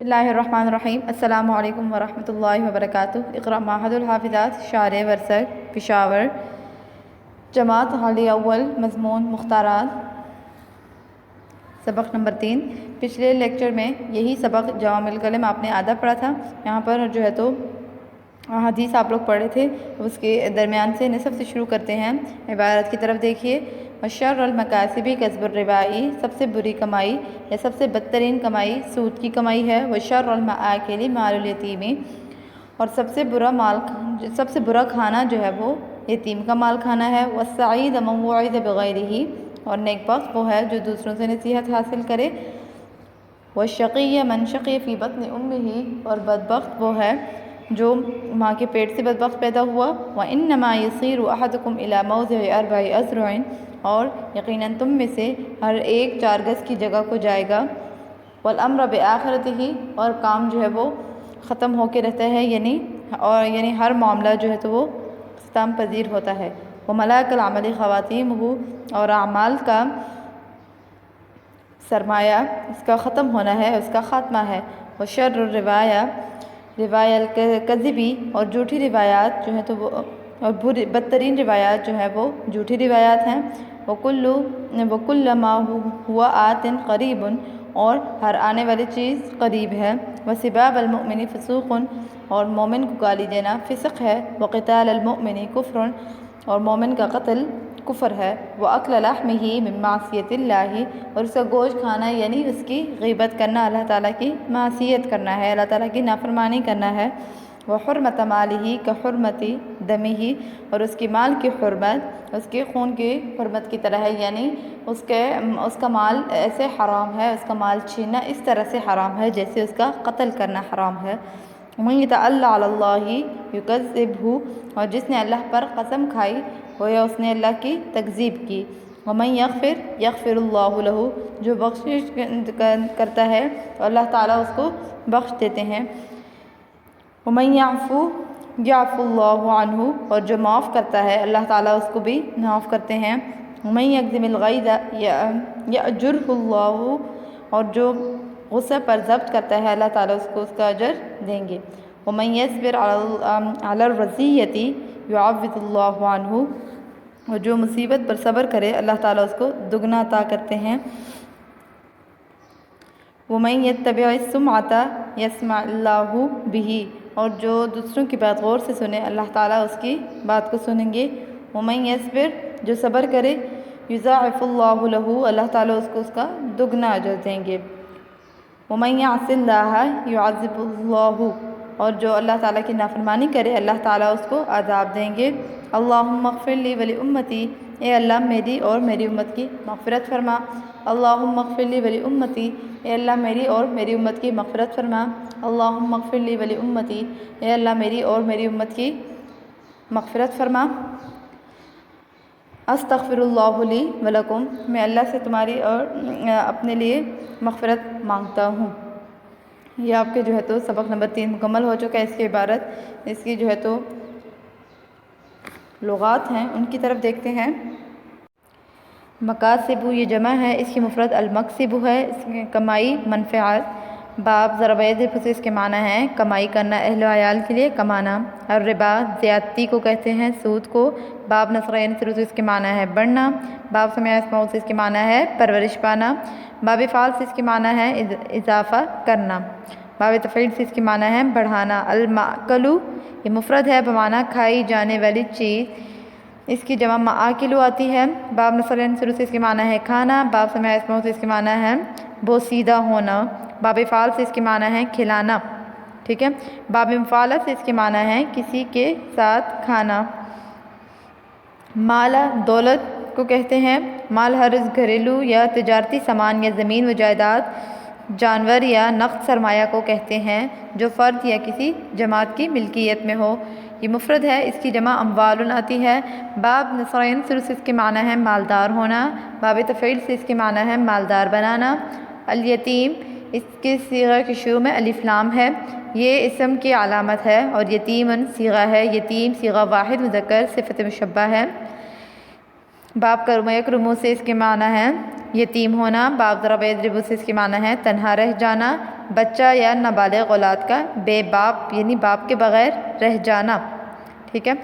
بسم اللہ الرحمن الرحیم۔ السلام علیکم ورحمۃ اللہ وبرکاتہ۔ اقرا معہد الحافظات شار ورثہ پشاور، جماعت حالیہ اول، مضمون مختارات، سبق نمبر 3۔ پچھلے لیکچر میں یہی سبق جوامع الکلم آپ نے آدھا پڑھا تھا۔ یہاں پر جو ہے تو حدیث آپ لوگ پڑھے تھے، اس کے درمیان سے نصف سے شروع کرتے ہیں۔ عبارت کی طرف دیکھیے، وشر المکاسب کسب الربائی، سب سے بری کمائی یا سب سے بدترین کمائی سود کی کمائی ہے۔ وشر المآکل مال الیتیم، اور سب سے برا کھانا جو ہے وہ یتیم کا مال کھانا ہے۔ والسعید من وعظ بغیرہ، اور نیک بخت وہ ہے جو دوسروں سے نصیحت حاصل کرے۔ والشقی من شقی فی بطن امہ، اور بدبخت وہ ہے جو ماں کے پیٹ سے بدبخت پیدا ہوا۔ وانما یصیر احدکم الی موضع 4 اذرع، اور یقیناً تم میں سے ہر ایک 4 گز کی جگہ کو جائے گا۔ والامر بآخرتہ، اور کام جو ہے وہ ختم ہو کے رہتا ہے، یعنی ہر معاملہ جو ہے تو وہ اختتام پذیر ہوتا ہے۔ وملاک العمل خواتیمہ، اور اعمال کا سرمایہ اس کا ختم ہونا ہے، اس کا خاتمہ ہے۔ وشر الروایہ الکذبی، اور جھوٹی روایات جو ہے تو وہ، اور بدترین روایات جو ہے وہ جھوٹی روایات ہیں۔ وکل ما ہوا آت قریب، اور ہر آنے والی چیز قریب ہے۔ وسباب المؤمن فسوق، اور مومن کو گالی دینا فسق ہے۔ وقتال المؤمن کفر، اور مومن کا قتل کفر ہے۔ وأکل لحمہ من معصیۃ اللہ، اور اس کا گوشت کھانا یعنی اس کی غیبت کرنا، اللہ تعالیٰ کی معصیت کرنا ہے، اللہ تعالیٰ کی نافرمانی کرنا ہے۔ وحرمت مالہ کحرمت دمہ، اور اس کی مال کی حرمت اس کے خون کی حرمت کی طرح ہے، یعنی اس کا مال ایسے حرام ہے، اس کا مال چھیننا اس طرح سے حرام ہے جیسے اس کا قتل کرنا حرام ہے۔ ومن یتعلی علی اللہ یکذبہ، اور جس نے اللہ پر قسم کھائی گویا اس نے اللہ کی تکذیب کی۔ ومن یغفر اللہ لہ، جو بخشش کرتا ہے تو اللہ تعالیٰ اس کو بخش دیتے ہیں۔ ومن یعفو اللہ عنہ، اور جو معاف کرتا ہے اللہ تعالیٰ اس کو بھی معاف کرتے ہیں۔ ومن یکظم الغیظ یأجرہ اللہ، اور جو غصہ پر ضبط کرتا ہے اللہ تعالیٰ اس کو اس کا اجر دیں گے۔ ومن یصبر علی الرزیۃ یعوض اللہ عنہ، اور جو مصیبت پر صبر کرے اللہ تعالیٰ اس کو دگنا عطا کرتے ہیں۔ ومن یتبع السمعۃ یسمع اللہ بہ، اور جو دوسروں کی بات غور سے سنے اللہ تعالیٰ اس کی بات کو سنیں گے۔ ومن یصبر، جو صبر کرے، یضاعف اللہ لہ، اللہ تعالیٰ اس کو اس کا دگنا اجر دیں گے۔ ومن یعص اللہ یعذبہ اللہ، اور جو اللہ تعالیٰ کی نافرمانی کرے اللہ تعالیٰ اس کو عذاب دیں گے۔ اللہم اغفر لی ولامتی، اے اللہ میری اور میری امت کی مغفرت فرما۔ اللہم اغفر لی ولامتی، اے اللہ میری اور میری امت کی مغفرت فرما۔ اللہم اغفر لی ولامتی، اے اللہ میری اور میری امت کی مغفرت فرما۔ استغفر اللہ لی ولکم، میں اللہ سے تمہاری اور اپنے لیے مغفرت مانگتا ہوں۔ یہ آپ کے جو ہے تو سبق نمبر 3 مکمل ہو چکا ہے۔ اس کی عبارت، اس کی جو ہے تو لغات ہیں ان کی طرف دیکھتے ہیں۔ مکاسب یہ جمع ہے، اس کی مفرد المکسب ہے، اس کی کمائی منفعت۔ باب ضرب یضرب، اس کے معنی ہیں کمائی کرنا، اہل و عیال کے لیے کمانا۔ الربا زیادتی کو کہتے ہیں، سود کو۔ باب نصر ینصر، اس کے معنی ہے بڑھنا۔ باب سمع یسمع، اس کے معنی ہے پرورش پانا۔ باب فعل، اس کے معنی ہے اضافہ کرنا۔ باب تفعیل، اس کے معنی ہے بڑھانا۔ المأکل یہ مفرد ہے بمعنی کھائی جانے والی چیز، اس کی جمع مآکل آتی ہے۔ باب نصر ینصر، اس کے معنی ہے کھانا۔ باب سمع یسمع، اس کے معنی ہے بوسیدہ ہونا۔ باب فعل، اس کے معنی ہے کھلانا، ٹھیک ہے۔ باب مفعلہ، اس کے معنی ہے کسی کے ساتھ کھانا۔ مال دولت کو کہتے ہیں۔ مال ہرز گھریلو یا تجارتی سامان یا زمین و جائیداد، جانور یا نقد سرمایہ کو کہتے ہیں جو فرد یا کسی جماعت کی ملکیت میں ہو۔ یہ مفرد ہے، اس کی جمع اموال آتی ہے۔ باب نصر ینصر، اس کے معنی ہے مالدار ہونا۔ باب تفعیل، اس کے معنی ہے مالدار بنانا۔ الیتیم، اس کے صیغہ کے شروع میں الف لام ہے، یہ اسم کی علامت ہے، اور یتیمن صیغہ ہے، یتیم صیغہ واحد مذکر صفت مشبہ ہے۔ باب کرم یکرم، سے اس کے معنی ہے یتیم ہونا۔ باب ضرب یضرب، سے اس کے معنی ہے تنہا رہ جانا۔ بچہ یا نابالغ اولاد کا بے باپ یعنی باپ کے بغیر رہ جانا، ٹھیک ہے۔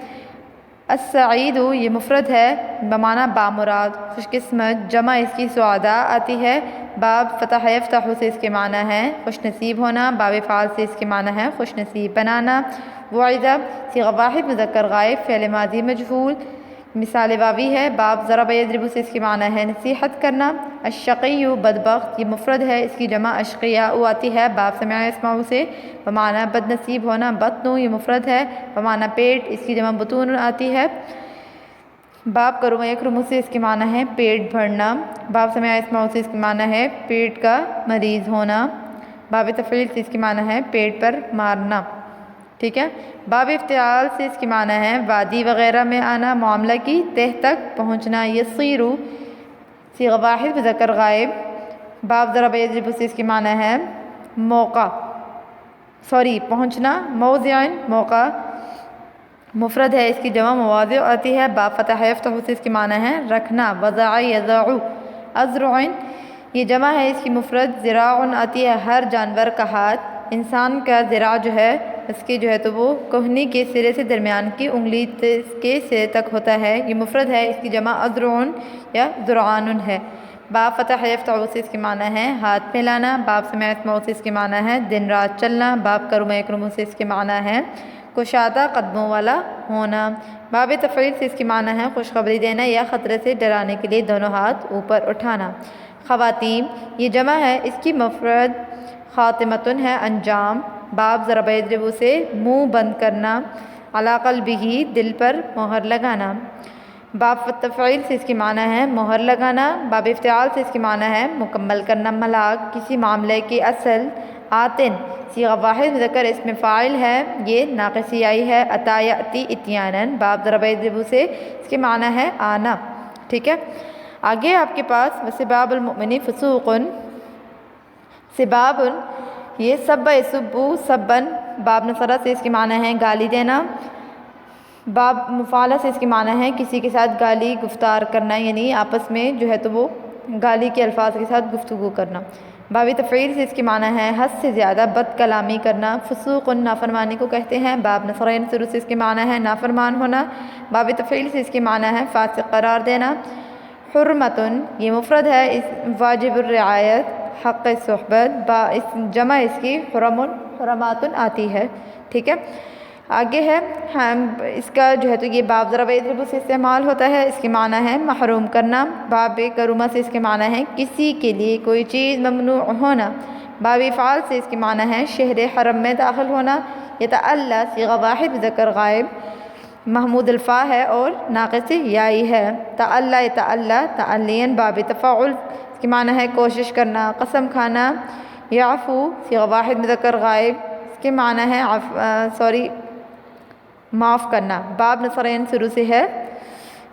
السعید یہ مفرد ہے بمعنی بامراد، خوش قسمت، جمع اس کی سعداء آتی ہے۔ باب فتح یفتح سے اس کے معنی ہے خوش نصیب ہونا، باب فعال سے اس کے معنی ہے خوش نصیب بنانا۔ وعظہ صیغہ واحد مذکر غائب فعل ماضی مجہول مثال واوی ہے۔ باب ضرب یضرب سے اس کے معنی ہے نصیحت کرنا۔ الشقی بدبخت یہ مفرد ہے، اس کی جمع اشقیاء آتی ہے۔ باب سمع یسمع سے بمعنی بد نصیب ہونا۔ بطن یہ مفرد ہے بمعنی پیٹ، اس کی جمع بطون آتی ہے۔ باب کرم یکرم سے اس کے معنی ہے پیٹ بھرنا۔ باب سمع یسمع سے اس کے معنی ہے پیٹ کا مریض ہونا۔ باب تفعیل سے اس کے معنی ہے پیٹ پر مارنا، ٹھیک ہے۔ باب افتعال سے اس کے معنی ہے وادی وغیرہ میں آنا، معاملہ کی تہ تک پہنچنا۔ یصیرو صیغہ واحد مذکر غائب۔ باب ضرب یضرب سے اس کے معنی ہے پہنچنا۔ موضع موقع مفرد ہے، اس کی جمع مواضع آتی ہے۔ باب فتح یفتح سے اس کے معنی ہے رکھنا۔ وضع یضع ازرع یہ جمع ہے، اس کی مفرد ذراع آتی ہے، ہر جانور کا ہاتھ۔ انسان کا ذراع جو ہے اس کی جو ہے تو وہ کہنی کے سرے سے درمیان کی انگلی کے سرے تک ہوتا ہے، یہ مفرد ہے، اس کی جمع اذرع یا ذرعان ہے۔ باب فتح یفتح سے اس کے معنی ہے ہاتھ پھیلانا۔ باب سمع یسمع سے اس کے معنی ہے دن رات چلنا۔ باب کرم یکرم سے اس کے معنی ہے کشادہ قدموں والا ہونا۔ باب تفعیل سے اس کے معنی ہے خوشخبری دینا یا خطرے سے ڈرانے کے لیے دونوں ہاتھ اوپر اٹھانا۔ خواتین یہ جمع ہے، اس کی مفرد خاتمتن ہے انجام۔ باب ضرب یضرب سے منہ بند کرنا، علی قلبہ دل پر مہر لگانا۔ باب تفعیل سے اس کی معنی ہے مہر لگانا۔ باب افتعال سے اس کی معنی ہے مکمل کرنا، ملاک کسی معاملے کی اصل۔ آتن صیغہ واحد مذکر اس میں فاعل ہے، یہ ناقصی آئی ہے۔ اتی یاتی اتیانا۔ باب ضرب یضرب سے اس کے معنی ہے آنا، ٹھیک ہے۔ آگے آپ کے پاس وسباب المؤمن فسوق، سباب یہ سب یسب سبن، باب نصرہ سے اس کے معنی ہے گالی دینا۔ باب مفعلہ سے اس کے معنی ہے کسی کے ساتھ گالی گفتار کرنا، یعنی آپس میں جو ہے تو وہ گالی کے الفاظ کے ساتھ گفتگو کرنا۔ باب تفعیل سے اس کے معنی ہے حد سے زیادہ بد کلامی کرنا، فسوق نافرمانی کو کہتے ہیں۔ باب نصر ینصر سے اس کے معنی ہے نافرمان ہونا۔ باب تفعیل سے اس کے معنی ہے فاسق قرار دینا۔ حرمتن یہ مفرد ہے، واجب الرعایت حق صحبت، جمع اس کی حرماتن آتی ہے، ٹھیک ہے۔ آگے ہے اس کا جو ہے تو یہ باب ضرب یضرب سے استعمال ہوتا ہے، اس کے معنی ہے محروم کرنا۔ باب کرما سے اس کے معنی ہے کسی کے لیے کوئی چیز ممنوع ہونا۔ باب فعال سے اس کے معنی ہے شہر حرم میں داخل ہونا۔ یتعلی صیغہ واحد مذکر غائب محمود الفا ہے اور ناقص یائی ہے۔ تعلی یتعلی تعلین۔ باب تفاعل اس کے معنی ہے کوشش کرنا، قسم کھانا۔ یعفو صیغہ واحد مذکر غائب، اس کے معنی ہے معاف کرنا۔ باب نصر ینصر سے ہے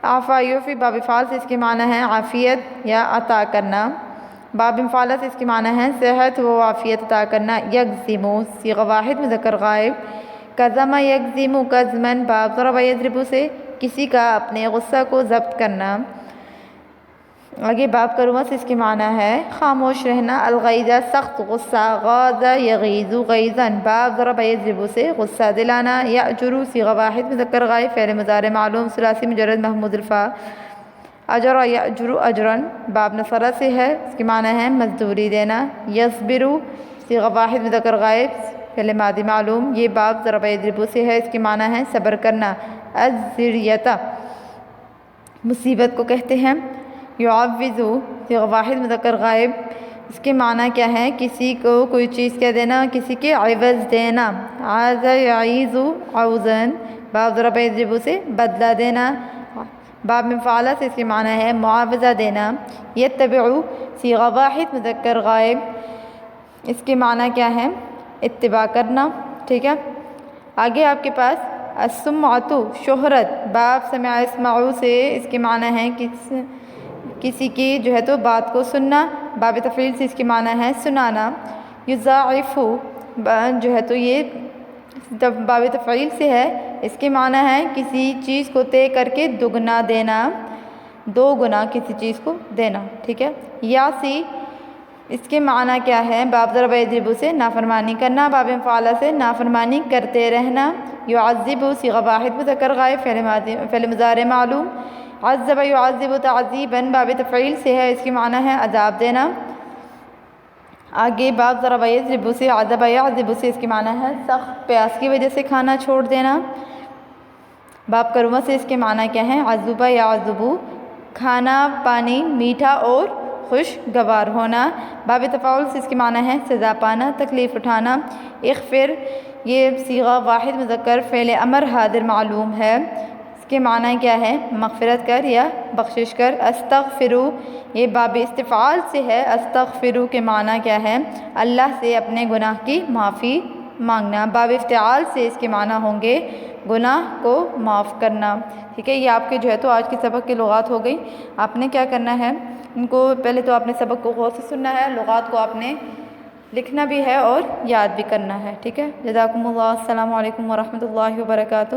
عفا یعفی۔ باب فعال سے اس کے معنی ہے عافیت یا عطا کرنا۔ باب مفعلہ سے اس کے معنی ہے صحت و عافیت عطا کرنا۔ یگزم صیغہ واحد مذکر غائب، کظم یگزم کظما۔ باب ضرب یضرب سے کسی کا اپنے غصہ کو ضبط کرنا۔ آگے باب کرما سے اس کے معنی ہے خاموش رہنا، الغیظ سخت غصہ، غاظ یغیظ غیظا۔ باب ضرب یضرب سے غصہ دلانا۔ یأجر صیغہ واحد مذکر غائب فعل مضارع معلوم ثلاثی مجرد محمود الفا، اجر یأجر اجرا۔ باب نصرہ سے ہے، اس کے معنی ہے مزدوری دینا۔ یصبر صیغہ واحد مذکر غائب فعل ماضی معلوم، یہ باب ضرب یضرب سے ہے، اس کے معنی ہے صبر کرنا۔ الذریۃ مصیبت کو کہتے ہیں۔ یعوض صیغہ واحد مذکر غائب، اس کے معنی کیا ہے کسی کو کوئی چیز کہہ دینا، کسی کے عوض دینا۔ عاذ یعیذ عوضا۔ باب ضرب یضرب سے بدلہ دینا۔ باب مفعلہ سے اس کے معنی ہے معاوضہ دینا۔ یتبع صیغہ واحد مذکر غائب، اس کے معنی کیا ہے اتباع کرنا، ٹھیک ہے۔ آگے آپ کے پاس السمعۃ شہرت، باب سمع یسمع سے اس کے معنی ہے کسی کی جو ہے تو بات کو سننا۔ باب تفعیل سے اس کے معنی ہے سنانا۔ یضاعف جو ہے تو یہ باب تفعیل سے ہے، اس کے معنی ہے کسی چیز کو طے کر کے دگنا دینا، دو گنا کسی چیز کو دینا، ٹھیک ہے۔ یاسی اس کے معنی کیا ہے؟ باب ضرب یضرب سے نافرمانی کرنا، باب فعل سے نافرمانی کرتے رہنا، یعذب صیغہ واحد مذکر غائب فعل مضارع معلوم، عذب یعذب تعذیبا باب تفعیل سے ہے، اس کی معنی ہے عذاب دینا۔ آگے باب ضرب یضرب سے عذب یعذب سے، اس کی معنی ہے سخت پیاس کی وجہ سے کھانا چھوڑ دینا۔ باب کرما سے اس کے معنی کیا ہیں؟ عذب یعذب کھانا پانی میٹھا اور خوشگوار ہونا۔ باب تفاعل سے اس کے معنی ہے سزا پانا، تکلیف اٹھانا۔ اغفر یہ صیغہ واحد مذکر فعل امر حاضر معلوم ہے، اس کے معنی کیا ہے؟ مغفرت کر یا بخشش کر۔ استغفرو یہ باب استفعال سے ہے، استغفرو کے معنی کیا ہے؟ اللہ سے اپنے گناہ کی معافی مانگنا۔ باب افتعال سے اس کے معنی ہوں گے گناہ کو معاف کرنا۔ ٹھیک ہے، یہ آپ کے جو ہے تو آج کے سبق کی لغات ہو گئی۔ آپ نے کیا کرنا ہے، ان کو پہلے تو آپ نے سبق کو غور سے سننا ہے، لغات کو آپ نے لکھنا بھی ہے اور یاد بھی کرنا ہے۔ ٹھیک ہے، جزاکم اللہ، السلام علیکم ورحمۃ اللہ وبرکاتہ۔